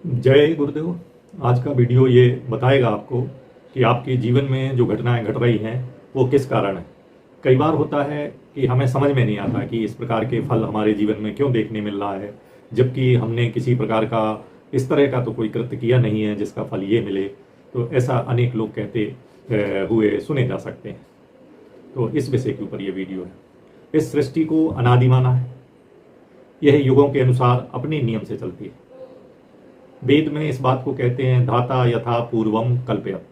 जय गुरुदेव। आज का वीडियो ये बताएगा आपको कि आपके जीवन में जो घटनाएं घट रही हैं वो किस कारण है। कई बार होता है कि हमें समझ में नहीं आता कि इस प्रकार के फल हमारे जीवन में क्यों देखने मिल रहा है, जबकि हमने किसी प्रकार का इस तरह का तो कोई कृत्य किया नहीं है जिसका फल ये मिले। तो ऐसा अनेक लोग कहते हुए सुने जा सकते हैं। तो इस विषय के ऊपर ये वीडियो है। इस सृष्टि को अनादि माना है। यह युगों के अनुसार अपने नियम से चलती है। वेद में इस बात को कहते हैं धाता यथा पूर्वम कल्पयत।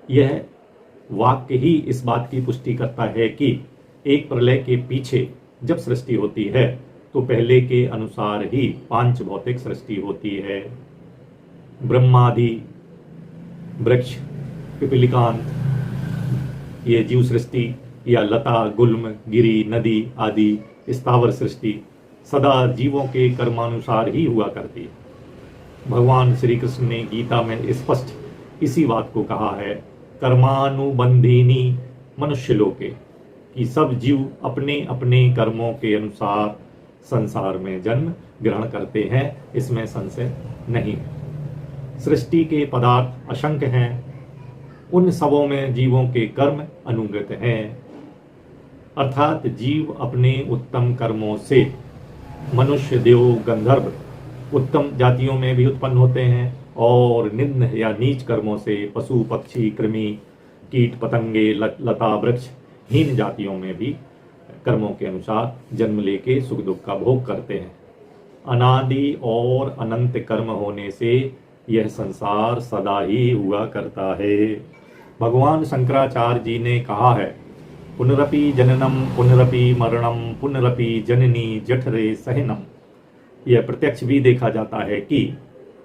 यह वाक्य ही इस बात की पुष्टि करता है कि एक प्रलय के पीछे जब सृष्टि होती है तो पहले के अनुसार ही पांच भौतिक सृष्टि होती है। ब्रह्मादि, वृक्ष, पिपलिकांत, ये जीव सृष्टि, या लता, गुल्म, गिरी, नदी आदि स्थावर सृष्टि सदा जीवों के कर्मानुसार ही हुआ करती है। भगवान श्री कृष्ण ने गीता में स्पष्ट इसी बात को कहा है, कर्मानुबंधिनी मनुष्य लोके, कि सब जीव अपने अपने कर्मों के अनुसार संसार में जन्म ग्रहण करते हैं। इसमें संशय नहीं है। सृष्टि के पदार्थ असंख्य हैं, उन सबों में जीवों के कर्म अनुगत हैं। अर्थात जीव अपने उत्तम कर्मों से मनुष्य, देव, गंधर्व उत्तम जातियों में भी उत्पन्न होते हैं और निम्न या नीच कर्मों से पशु, पक्षी, कृमि, कीट, पतंगे, लता, वृक्ष हीन जातियों में भी कर्मों के अनुसार जन्म लेके सुख दुख का भोग करते हैं। अनादि और अनंत कर्म होने से यह संसार सदा ही हुआ करता है। भगवान शंकराचार्य जी ने कहा है, पुनरपि जननम पुनरपि मरणम पुनरपि जननी जठरे सहनम। यह प्रत्यक्ष भी देखा जाता है कि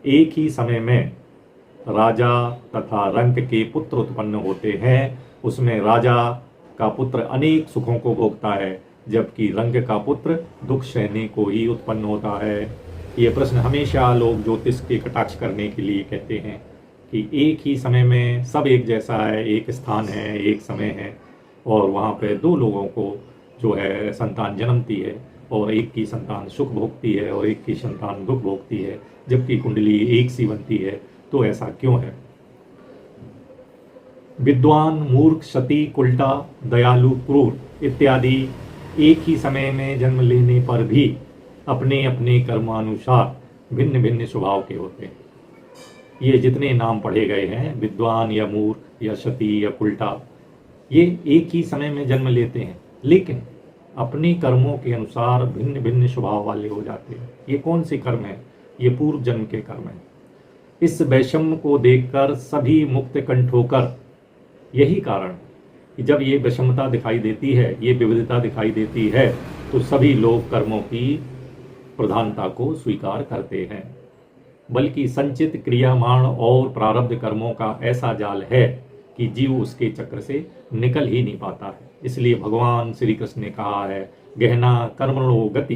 एक ही समय में राजा तथा रंक के पुत्र उत्पन्न होते हैं। उसमें राजा का पुत्र अनेक सुखों को भोगता है, जबकि रंक का पुत्र दुख सहने को ही उत्पन्न होता है। ये प्रश्न हमेशा लोग ज्योतिष के कटाक्ष करने के लिए कहते हैं कि एक ही समय में सब एक जैसा है, एक स्थान है, एक समय है, और वहाँ पे दो लोगों को जो है संतान जन्मती है और एक की संतान सुख भोगती है और एक की संतान दुख भोगती है, जबकि कुंडली एक सी बनती है। तो ऐसा क्यों है? विद्वान, मूर्ख, सती, उल्टा, दयालु, क्रूर इत्यादि एक ही समय में जन्म लेने पर भी अपने अपने कर्मानुसार भिन्न भिन्न स्वभाव के होते हैं। ये जितने नाम पढ़े गए हैं, विद्वान या मूर्ख या सती या उल्टा, ये एक ही समय में जन्म लेते हैं, लेकिन अपने कर्मों के अनुसार भिन्न भिन्न स्वभाव वाले हो जाते हैं। ये कौन से कर्म है? ये पूर्व जन्म के कर्म हैं। इस वैषम्य को देखकर सभी मुक्त कंठ होकर, यही कारण कि जब ये विषमता दिखाई देती है, ये विविधता दिखाई देती है, तो सभी लोग कर्मों की प्रधानता को स्वीकार करते हैं। बल्कि संचित, क्रियामाण और प्रारब्ध कर्मों का ऐसा जाल है कि जीव उसके चक्र से निकल ही नहीं पाता है। इसलिए भगवान श्री कृष्ण ने कहा है, गहना कर्मणो गति।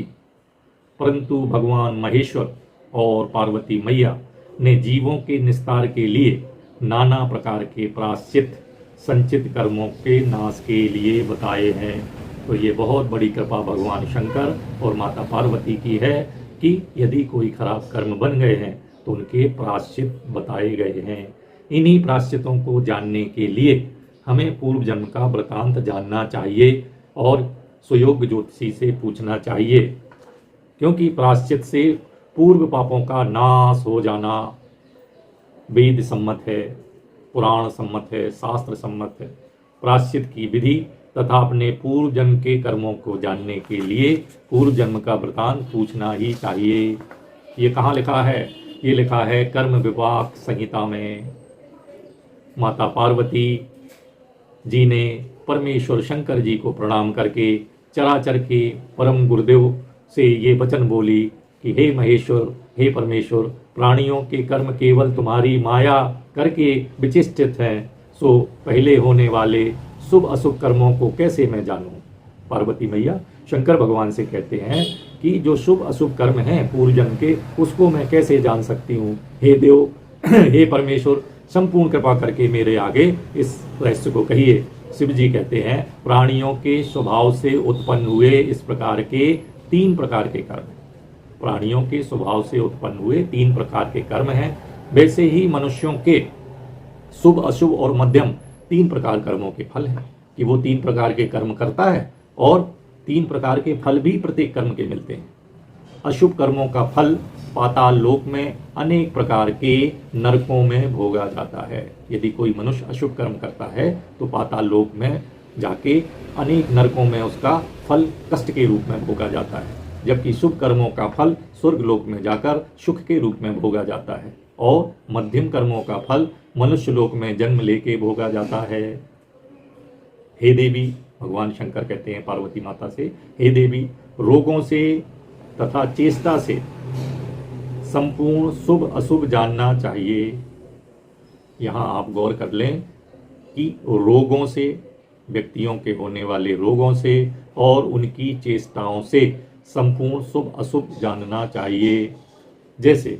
परंतु भगवान महेश्वर और पार्वती मैया ने जीवों के निस्तार के लिए नाना प्रकार के प्रायश्चित संचित कर्मों के नाश के लिए बताए हैं। तो ये बहुत बड़ी कृपा भगवान शंकर और माता पार्वती की है कि यदि कोई खराब कर्म बन गए हैं तो उनके प्रायश्चित बताए गए हैं। इन्हीं प्रायश्चितों को जानने के लिए हमें पूर्व जन्म का वृतांत जानना चाहिए और सुयोग्य ज्योतिषी से पूछना चाहिए, क्योंकि प्रायश्चित से पूर्व पापों का नाश हो जाना वेद सम्मत है, पुराण सम्मत है, शास्त्र सम्मत है। प्रायश्चित की विधि तथा अपने पूर्व जन्म के कर्मों को जानने के लिए पूर्व जन्म का वृतांत पूछना ही चाहिए। ये कहाँ लिखा है? ये लिखा है कर्म विपाक संहिता में। माता पार्वती जी ने परमेश्वर शंकर जी को प्रणाम करके चराचर के परम गुरुदेव से ये वचन बोली कि हे महेश्वर, हे परमेश्वर, प्राणियों के कर्म केवल तुम्हारी माया करके विचिष्टित हैं, सो पहले होने वाले शुभ अशुभ कर्मों को कैसे मैं जानूं? पार्वती मैया शंकर भगवान से कहते हैं कि जो शुभ अशुभ कर्म हैं पूर्व जन्म के, उसको मैं कैसे जान सकती हूँ? हे देव, हे परमेश्वर, संपूर्ण कृपा करके मेरे आगे इस रहस्य को कहिए। शिव जी कहते हैं, प्राणियों के स्वभाव से उत्पन्न हुए इस प्रकार के 3 प्रकार के कर्म। प्राणियों के स्वभाव से उत्पन्न हुए 3 प्रकार के कर्म हैं। वैसे ही मनुष्यों के शुभ, अशुभ और मध्यम 3 प्रकार कर्मों के फल हैं कि वो 3 प्रकार के कर्म करता है और 3 प्रकार के फल भी प्रत्येक कर्म के मिलते हैं। अशुभ कर्मों का फल पाताल लोक में अनेक प्रकार के नरकों में भोगा जाता है। यदि कोई मनुष्य अशुभ कर्म करता है तो पाताल लोक में जाके अनेक नरकों में उसका फल कष्ट के रूप में भोगा जाता है, जबकि शुभ कर्मों का फल स्वर्ग लोक में जाकर सुख के रूप में भोगा जाता है और मध्यम कर्मों का फल मनुष्य लोक में जन्म लेके भोगा जाता है। हे देवी, भगवान शंकर कहते हैं पार्वती माता से, हे देवी, रोगों से तथा चेष्टा से संपूर्ण शुभ अशुभ जानना चाहिए। यहाँ आप गौर कर लें कि रोगों से, व्यक्तियों के होने वाले रोगों से और उनकी चेष्टाओं से संपूर्ण शुभ अशुभ जानना चाहिए। जैसे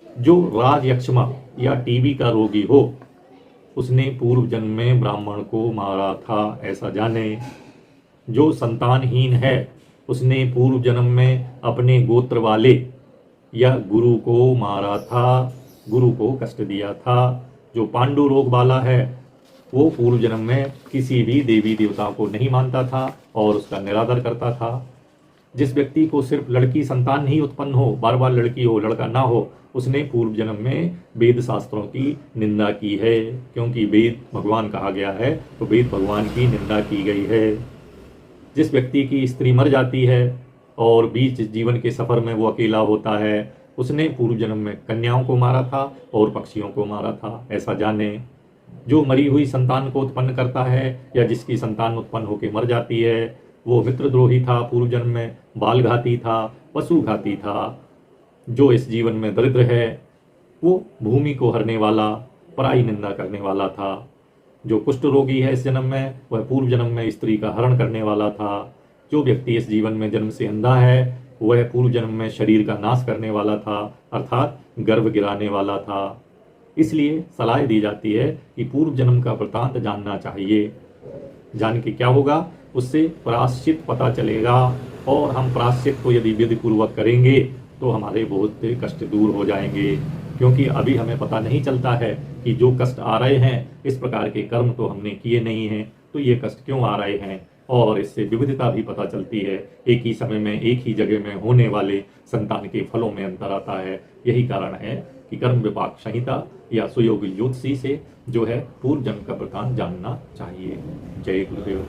जो राज यक्षमा या टीबी का रोगी हो, उसने पूर्व जन्म में ब्राह्मण को मारा था, ऐसा जाने। जो संतानहीन है, उसने पूर्व जन्म में अपने गोत्र वाले या गुरु को मारा था, गुरु को कष्ट दिया था। जो पांडु रोग वाला है, वो पूर्व जन्म में किसी भी देवी देवता को नहीं मानता था और उसका निरादर करता था। जिस व्यक्ति को सिर्फ लड़की संतान ही उत्पन्न हो, बार बार लड़की हो लड़का ना हो, उसने पूर्व जन्म में वेद शास्त्रों की निंदा की है, क्योंकि वेद भगवान कहा गया है तो वेद भगवान की निंदा की गई है। जिस व्यक्ति की स्त्री मर जाती है और बीच जीवन के सफर में वो अकेला होता है, उसने पूर्व जन्म में कन्याओं को मारा था और पक्षियों को मारा था, ऐसा जाने। जो मरी हुई संतान को उत्पन्न करता है या जिसकी संतान उत्पन्न होकर मर जाती है, वो मित्रद्रोही था, पूर्व जन्म में बालघाती था, पशुघाती था। जो इस जीवन में दरिद्र है, वो भूमि को हरने वाला, पराई निंदा करने वाला था। जो कुष्ठ रोगी है इस जन्म में, वह पूर्व जन्म में स्त्री का हरण करने वाला था। जो व्यक्ति इस जीवन में जन्म से अंधा है, वह पूर्व जन्म में शरीर का नाश करने वाला था, अर्थात गर्भ गिराने वाला था। इसलिए सलाह दी जाती है कि पूर्व जन्म का वृतांत जानना चाहिए। जान के क्या होगा, उससे प्रायश्चित पता चलेगा और हम प्रायश्चित को यदि विधि पूर्वक करेंगे तो हमारे बहुत कष्ट दूर हो जाएंगे। क्योंकि अभी हमें पता नहीं चलता है कि जो कष्ट आ रहे हैं, इस प्रकार के कर्म तो हमने किए नहीं हैं, तो ये कष्ट क्यों आ रहे हैं। और इससे विविधता भी पता चलती है, एक ही समय में एक ही जगह में होने वाले संतान के फलों में अंतर आता है। यही कारण है कि कर्म विपाक संहिता या सुयोग ज्योतिषी से जो है पूर्व जन्म का वृतांत जानना चाहिए। जय गुरुदेव।